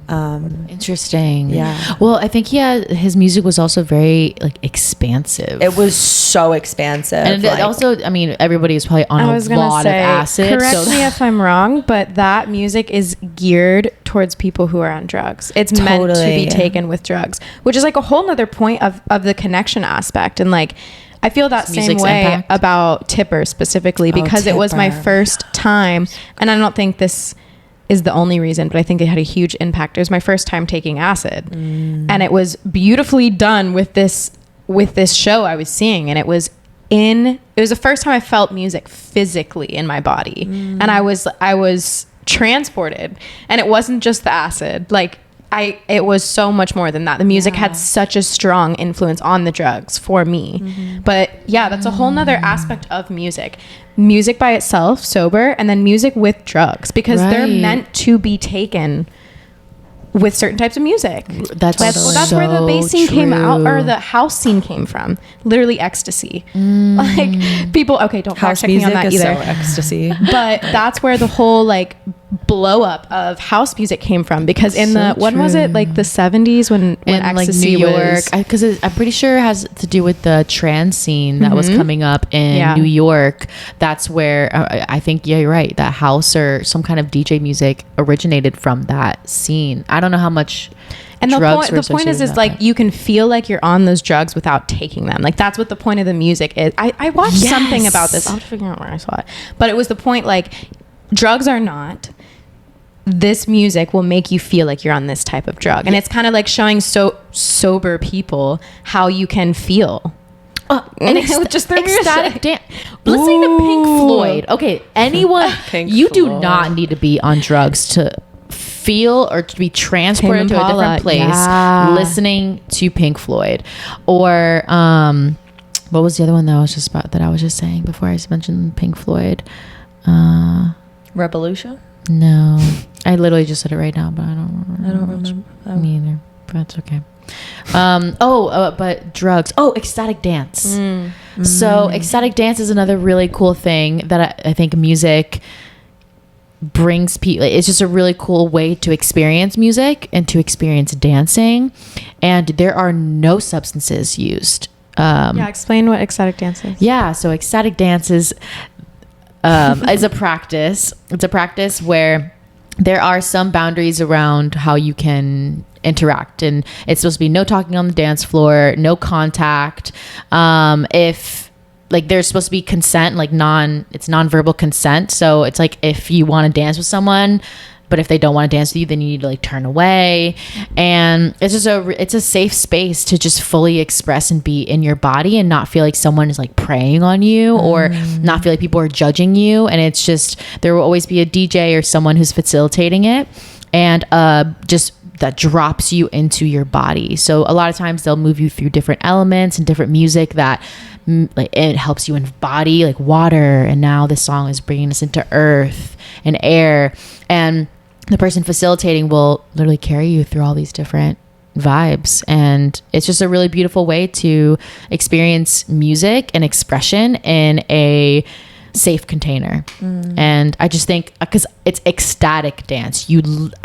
Interesting. Yeah. Well, I think his music was also very like expansive. It was so expansive. And like, also, I mean, everybody is probably on a lot of acid. Correct me if I'm wrong, but that music is geared towards people who are on drugs. It's meant to be taken with drugs, which is like a whole nother point of the connection aspect. And like, I feel that same way impact about Tipper specifically, because it was my first time, and I don't think this is the only reason, but I think it had a huge impact. It was my first time taking acid, and it was beautifully done with this show I was seeing, and it was the first time I felt music physically in my body, and I was transported, and it wasn't just the acid. Like it was so much more than that. The music had such a strong influence on the drugs for me. But yeah, that's a whole nother aspect of music by itself, sober, and then music with drugs, because they're meant to be taken with certain types of music. That's where the bass scene came out, or the house scene came from. Literally ecstasy. Like people, okay, don't fact check me on that either. So ecstasy. But that's where the whole like blow up of house music came from, because in when was it, like the 70s when ecstasy, like New York, because I'm pretty sure it has to do with the trans scene that was coming up in New York. That's where I think you're right, that house or some kind of DJ music originated from that scene. I don't know how much. And the point is like you can feel like you're on those drugs without taking them. Like that's what the point of the music is. I watched something about this. I'll figure out where I saw it. But it was the point, like, drugs are not. This music will make you feel like you're on this type of drug. And it's kind of like showing sober people how you can feel. Just their ecstatic dance. Listening to Pink Floyd. Okay, anyone, you do not need to be on drugs to feel or to be transported to a different place listening to Pink Floyd. Or what was the other one that I was just saying before I mentioned Pink Floyd? Rebelution? No, I literally just said it right now, but I don't remember. Me either, but that's okay. But drugs. Ecstatic dance. So ecstatic dance is another really cool thing that I think music brings people. It's just a really cool way to experience music and to experience dancing, and there are no substances used. Explain what ecstatic dance is. So ecstatic dance is a practice. It's a practice where there are some boundaries around how you can interact, and it's supposed to be no talking on the dance floor, no contact. If like there's supposed to be consent, like it's non-verbal consent. So it's like if you want to dance with someone, but if they don't want to dance with you, then you need to like turn away. And it's just it's a safe space to just fully express and be in your body and not feel like someone is like preying on you or not feel like people are judging you. And it's just, there will always be a DJ or someone who's facilitating it, and just that drops you into your body. So a lot of times they'll move you through different elements and different music that like it helps you embody, like water. And now this song is bringing us into earth and air, and the person facilitating will literally carry you through all these different vibes. And it's just a really beautiful way to experience music and expression in a safe container. And I just think, because it's ecstatic dance,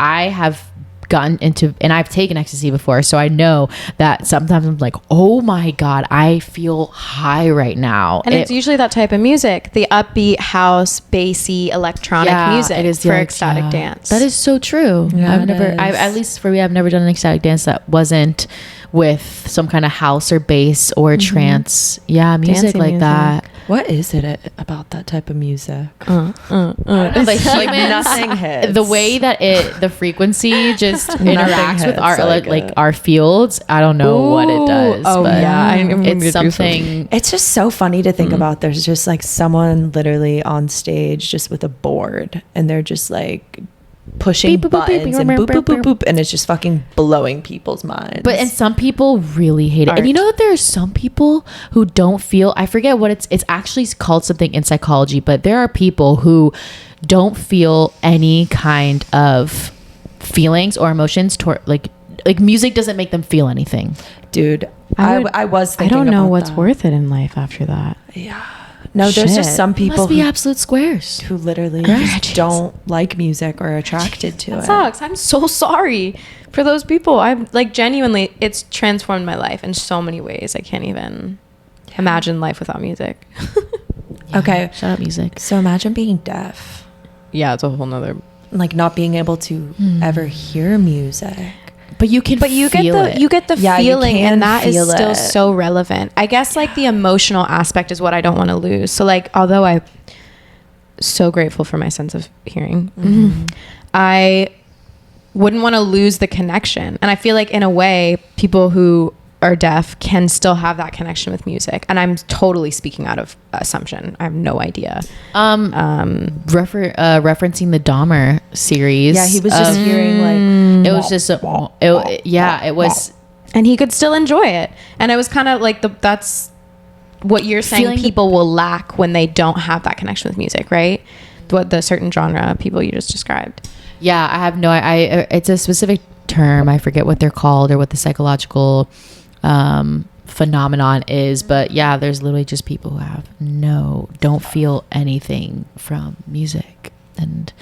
I have gotten into, and I've taken ecstasy before, so I know that sometimes I'm like, oh my god, I feel high right now. And it's usually that type of music, the upbeat house, bassy, electronic music. It is for ecstatic dance. That is so true. At least for me, I've never done an ecstatic dance that wasn't with some kind of house or bass or trance music like that. What is it about that type of music? Like nothing hits. The way that the frequency just interacts with our fields. I don't know what it does. It's something. It's just so funny to think about. There's just like someone literally on stage just with a board, and they're just like pushing buttons and boop boop boop boop, and it's just fucking blowing people's minds. And some people really hate it. And you know that there are some people who don't feel, I forget what it's actually called something in psychology, but there are people who don't feel any kind of feelings or emotions toward like music doesn't make them feel anything. Dude, I was thinking I don't know about what's that. worth it in life after that. Yeah. No, there's just Shit. some people Must be absolute squares. who literally Jeez. just don't like music or are attracted to That it. sucks. I'm so sorry for those people. I'm like, genuinely, it's transformed my life in so many ways. I can't even imagine life without music. Yeah. Okay. Shout out music. So imagine being deaf, Yeah, it's a whole nother. like not being able to ever hear music. But you can But you feel get the it. you get the Yeah, you feeling, can and that is feel still it. so relevant. I guess like the emotional aspect is what I don't want to lose. So like, although I'm so grateful for my sense of hearing, I wouldn't want to lose the connection. And I feel like in a way, people who are deaf can still have that connection with music. And I'm totally speaking out of assumption. I have no idea. Referencing the Dahmer series. Yeah, he was just hearing like It was just it was And he could still enjoy it. And it was kind of like that's what you're saying Feeling the- people will lack when they don't have that connection with music, right? What the certain genre of people you just described. Yeah, I have no. It's a specific term. I forget what they're called or what the psychological phenomenon is. But yeah, there's literally just people who don't feel anything from music, and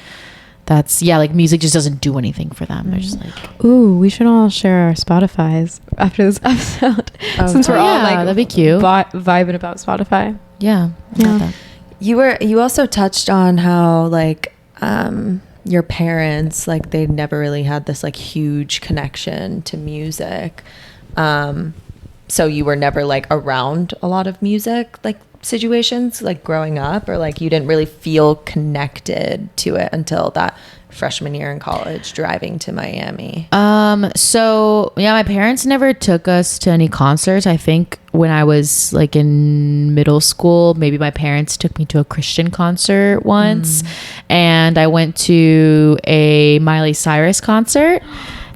that's like music just doesn't do anything for them. They're just like, Ooh, we should all share our Spotifys after this episode. Since we're all like that'd be cute. Vibing about Spotify. Yeah, Yeah. that. you also touched on how like your parents, like they never really had this like huge connection to music. So you were never like around a lot of music like situations like growing up, or like you didn't really feel connected to it until that freshman year in college driving to Miami. So yeah, my parents never took us to any concerts. I think when I was like in middle school, maybe my parents took me to a Christian concert once, and I went to a Miley Cyrus concert.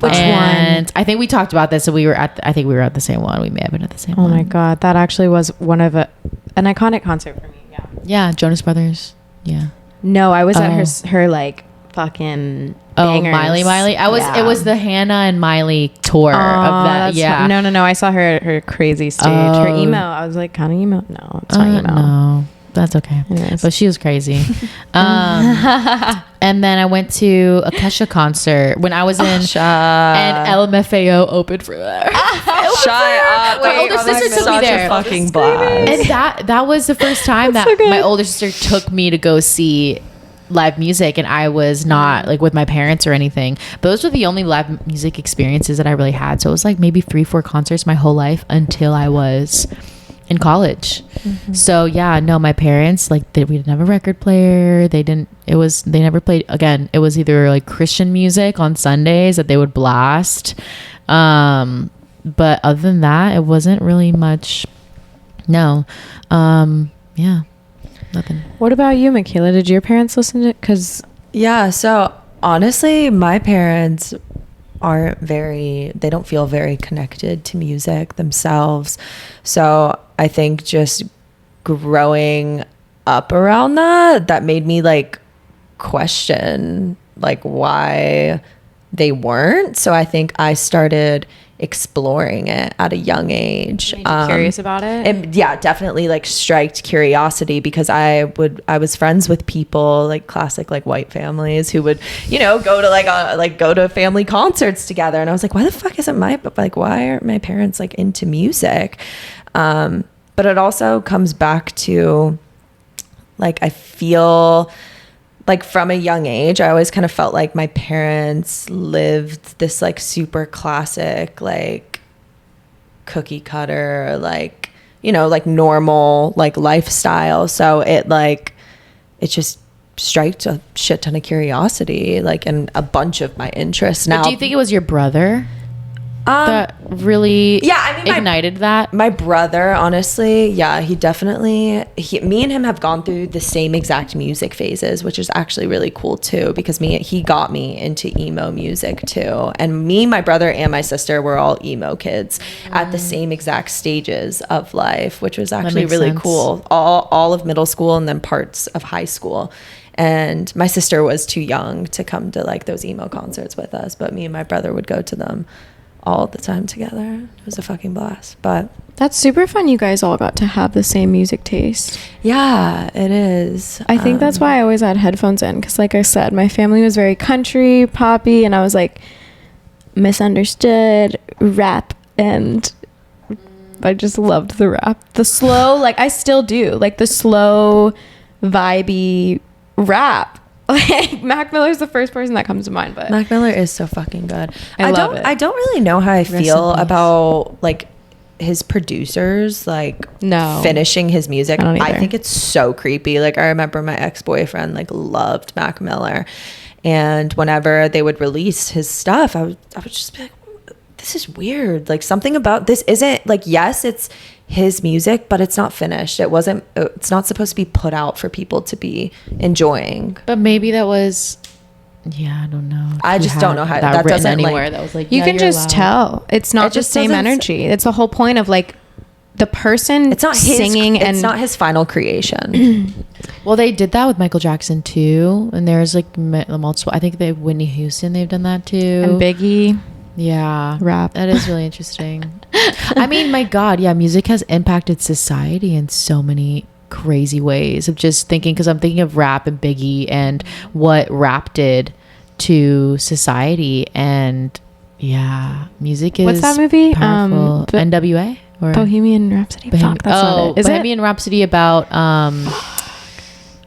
Which and I think we talked about this, and I think we were at the same one. We may have been at the same Oh one. my God. That actually was one of an iconic concert for me. Yeah. Yeah, Jonas Brothers. Yeah. No, I was at her like fucking bangers. Miley. Yeah. It was the Hannah and Miley tour of that. That's Yeah. fun. No. I saw her crazy stage. Her emo. I was like, kind of emo. No, it's not emo. No, that's okay. Anyways. But she was crazy. And then I went to a Kesha concert when I was in, and LMFAO opened for her. Shut up. My older sister took me such there. a fucking blast. And that was the first time that so good. my older sister took me to go see live music, and I was not like with my parents or anything. Those were the only live music experiences that I really had. So it was like maybe 3-4 concerts my whole life until I was in college. So yeah, no, my parents we didn't have a record player. They never played. Again, it was either like Christian music on Sundays that they would blast. But other than that, it wasn't really much. No. Yeah, nothing. What about you, Michela? Did your parents listen to it? Because Yeah, so honestly, my parents they don't feel very connected to music themselves. So I think just growing up around that made me like question like why they weren't. So I think I started exploring it at a young age. curious about it? Yeah, definitely like striked curiosity, because I was friends with people like classic like white families who would, go to go to family concerts together, and I was like, why the fuck why aren't my parents like into music? But it also comes back to like, I feel like from a young age, I always kind of felt like my parents lived this like super classic, like cookie cutter, like, like normal, like lifestyle. So it just striked a shit ton of curiosity, like, and a bunch of my interests. Now, But do you think it was your brother that really ignited that? My brother, honestly, yeah, he definitely, me and him have gone through the same exact music phases, which is actually really cool too, because he got me into emo music too. And me, my brother, and my sister were all emo kids at the same exact stages of life, which was actually makes really sense. cool. All of middle school and then parts of high school. And my sister was too young to come to like those emo concerts with us, but me and my brother would go to them all the time together. It was a fucking blast. But That's super fun. You guys all got to have the same music taste. yeah, it is. I think that's why I always had headphones in, because like I said, my family was very country, poppy, and I was like misunderstood rap, and I just loved the rap. The slow, like I still do, like the slow, vibey rap. Like Mac Miller's the first person that comes to mind, but Mac Miller is so fucking good. I love it. I don't really know how I Rest feel in peace. about like his producers like No. finishing his music. I don't I either. think it's so creepy. Like I remember my ex-boyfriend like loved Mac Miller, and whenever they would release his stuff, I would just be like, this is weird. Like something about this isn't like, yes, it's his music, but it's not finished. It's not supposed to be put out for people to be enjoying. But maybe that was, I don't know. I If you just don't had know how that written doesn't, like- anywhere. That was like, you yeah, can you're just allowed. tell it's not It the just same doesn't energy. It's the whole point of like the person It's not his singing, and it's not his final creation. Well, they did that with Michael Jackson too, and there's like multiple. I think they Whitney Houston. They've done that too. and Biggie Yeah, rap. that is really interesting. I mean, my God, yeah, music has impacted society in so many crazy ways. Of just thinking, because I'm thinking of rap and Biggie and what rap did to society, and yeah, music is What's that movie? powerful. NWA or Bohemian Rhapsody. Fuck, that's not it. Is Bohemian Rhapsody about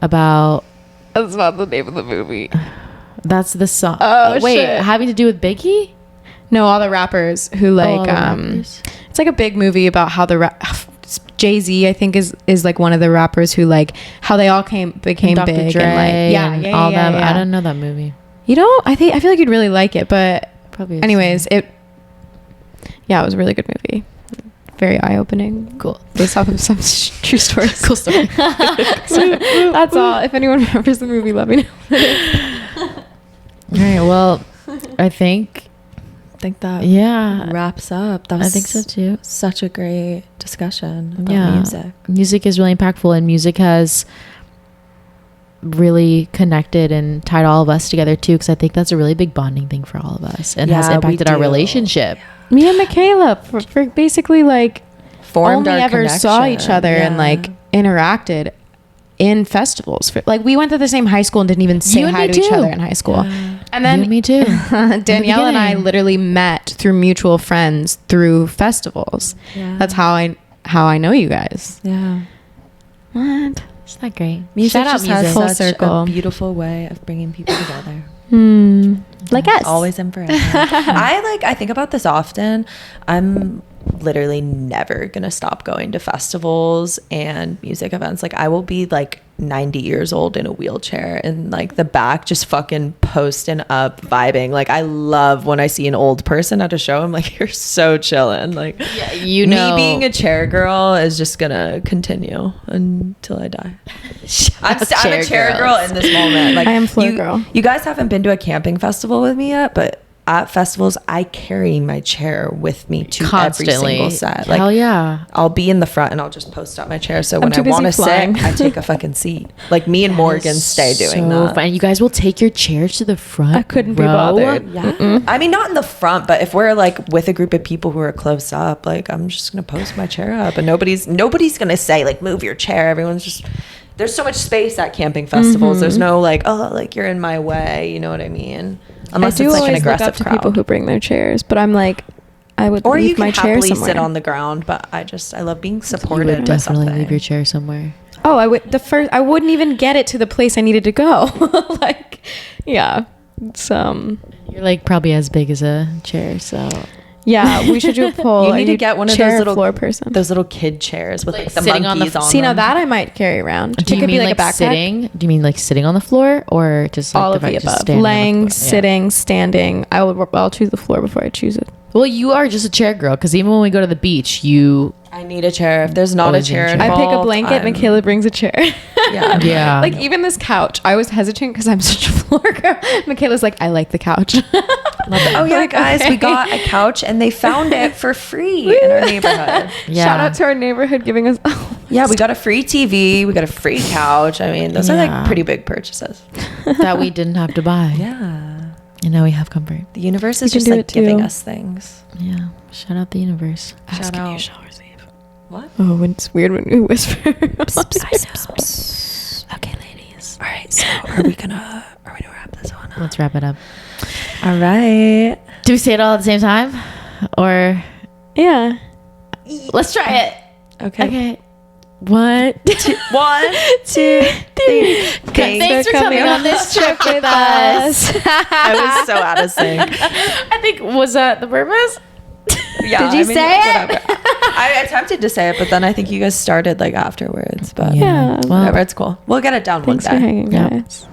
That's not the name of the movie. that's the song. Oh, wait, shit. having to do with Biggie? No, all the rappers who like all the rappers. it's like a big movie about how the Jay-Z I think is like one of the rappers who like how they all became Dr. big, Dre and like yeah, all them. yeah. I don't know that movie. You know, I feel like you'd really like it, but Probably. anyways, it was a really good movie. Very eye-opening. Cool. Based off of some true stories. Cool story. So, that's all. If anyone remembers the movie, let me know. All right. Well, I think That yeah. wraps up. That was I think so too. Such a great discussion about Yeah. music. Music is really impactful, and music has really connected and tied all of us together too, because I think that's a really big bonding thing for all of us, and has Yeah, we impacted our do. relationship. Me and Michela for basically like Formed only our ever saw connection. each other and Yeah. like interacted in festivals. Like we went to the same high school and didn't even say You and hi me to each too. other in high school. And You then and me too. Danielle and I beginning. literally met through mutual friends through festivals. Yeah. That's how I know you guys. Yeah. What? Isn't that great? Music Shout out just music. has Full such circle. a beautiful way of bringing people together. Like us. Always and forever. I think about this often. I'm literally never gonna stop going to festivals and music events. Like I will be like 90 years old in a wheelchair in like the back just fucking posting up, vibing. Like I love when I see an old person at a show. I'm like, you're so chilling. Like Yeah, you know, me being a chair girl is just gonna continue until I die. I'm a chair girl in this moment. Like I am floor you, girl. You guys haven't been to a camping festival with me yet, but at festivals, I carry my chair with me to constantly. every single set. Like, Hell yeah. I'll be in the front and I'll just post up my chair. So when I too busy want to sit, flying. I take a fucking seat. Like me and Morgan stay doing so that. fun. You guys will take your chairs to the front. I couldn't be row. bothered. Yeah. I mean, not in the front, but if we're like with a group of people who are close up, like I'm just gonna post my chair up, and nobody's gonna say like move your chair. Everyone's just there's so much space at camping festivals. There's no like like you're in my way. You know what I mean? Unless I do it's like an always look aggressive up to crowd. people who bring their chairs, but I'm like, I would Or leave you can my chair happily somewhere. sit on the ground, but I love being You supported would by definitely something. leave your chair somewhere. Oh, I wouldn't even get it to the place I needed to go. Like, yeah. It's You're like probably as big as a chair, so yeah, we should do a poll. You Are need to get one of chair those or little floor person. those little kid chairs with Like like the sitting on the monkeys on See, now them. that I might carry around. do it you could mean be like a backpack. sitting? Do you mean like sitting on the floor or just like All of the just above. standing on the Laying, floor? Yeah. sitting, standing. I'll choose the floor before I choose it. Well, you are just a chair girl, because even when we go to the beach, you I need a chair. If there's not a Always in chair chair. involved, I pick a blanket. I'm- Michela brings a chair. Yeah. yeah. Like even this couch, I was hesitant because I'm such a floor girl. Michaela's like, I like the couch. Oh yeah, Like, guys, okay. we got a couch and they found it for free in our neighborhood. Yeah. Shout out to our neighborhood giving us. Yeah, we got a free TV, we got a free couch. I mean, those are Yeah. like pretty big purchases. that we didn't have to buy. Yeah. And now we have comfort. The universe is You can just do like it too. giving us things. Yeah. Shout out the universe. Ask and out. you shall receive. What? Oh, when it's weird when we whisper. Okay, ladies. All right, so are we gonna wrap this one up? Let's wrap it up. All right. Do we say it all at the same time? Or Yeah. let's try it. Okay. 1, 2, 1, 2, 3. Thanks for coming on this trip with us. I was so out of sync. I think, was that the purpose? Yeah. Did you say it? whatever. I attempted to say it, but then I think you guys started like afterwards. But Yeah. Well, whatever, it's cool. We'll get it down Thanks one for day. hanging, Yep. guys.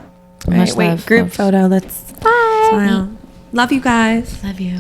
All right, much wait, love. group Love. photo. Let's Bye. smile. Love you guys. Love you.